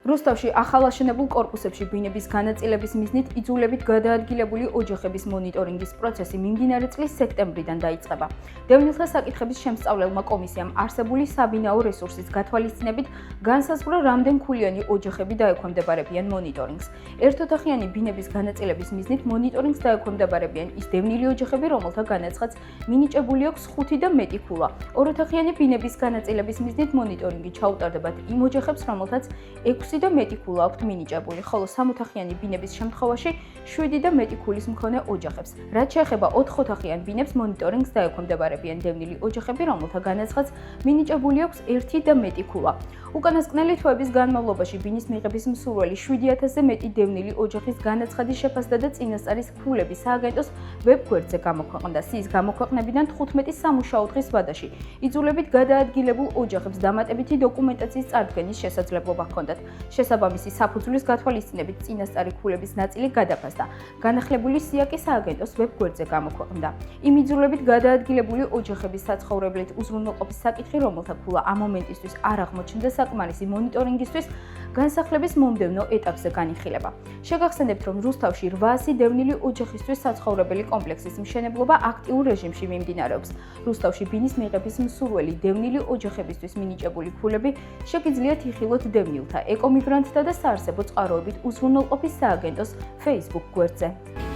რუსთავში ახალაშენებულ კორპუსებში ბინების განაწილების მიზნით იძულებით გადაადგილებული ოჯახების მონიტორინგის პროცესი მიმდინარე წლის სექტემბრიდან დაიწყება. დევნილთა საკითხების შემსწავლელმა კომისიამ არსებული საბინაო რესურსის გათვალისწინებით განსაზღვრა, რამდენქულიანი ოჯახები დაექვემდებარებიან მონიტორინგს. ერთოთახიანი ბინების განაწილების მიზნით მონიტორინგს დაექვემდებარებიან ის დევნილი ოჯახები, რომელთა განაცხადს მინიჭებული აქვს 5 და მეტი ქულა. ოროთახიანი ბინების განაწილების მიზნით მონიტორინგი ჩაუტარდებათ იმ ოჯახებს, რომელთაც 6 და მეტი ქულა აქვთ მინიჭებული, ხოლო სამოთახიანი ბინების შემთხვევაში 7 და მეტი ქულის მქონე ოჯახებს. რაც შეეხება 4-ოთახიან ბინებს, მონიტორინგს დაექვემდებარებიან დევნილი ოჯახები, რომელთა განაცხადს მინიჭებული აქვს 1 და მეტი ქულა. უკანასკნელი თვეების განმავლობაში ბინის მიღების მსურველი 7000-ზე მეტი დევნილი ოჯახის განაცხადის შეფასდა და წინასწარის ქულები სააგენტოს ვებგვერდზე გამოქვეყნდა. სიის გამოქვეყნებიდან 15 სამუშაო დღის ვადაში იძულებით გადაადგილებულ ოჯახებს დამატებითი დოკუმენტაციის წარდგენის შესაძლებლობა ჰქონდათ. შესაბამისი საფუძვლის გათვალისწინებით წინასწარი ქულების ნაწილი გადაფასდა. განახლებული სიაკი სააგენტოს ვებგვერდზე გამოქვეყნდა. იმ იძულებით გადაადგილებული ოჯახების საცხოვრებლით უზრუნველყოფის საკითხი, რომელთა ქულა ამ მომენტისთვის არ აღმოჩნდა საკმარისი მონიტორინგისთვის, განსახლების მომდევნო ეტაპზე განიხილება. შეგახსენებთ, რომ რუსთავში 800 დევნილი ოჯახისთვის საცხოვრებელი კომპლექსის მშენებლობა აქტიურ რეჟიმში მიმდინარეობს. რუსთავში ბინის მიღების მსურველი დევნილი ოჯახებისთვის მინიჭებული ქულები შეგიძლიათ იხილოთ დევნილთა, ეკომიგრანტთა და საარსებო წყაროებით უზრუნველყოფის სააგენტოს Facebook გვერდზე.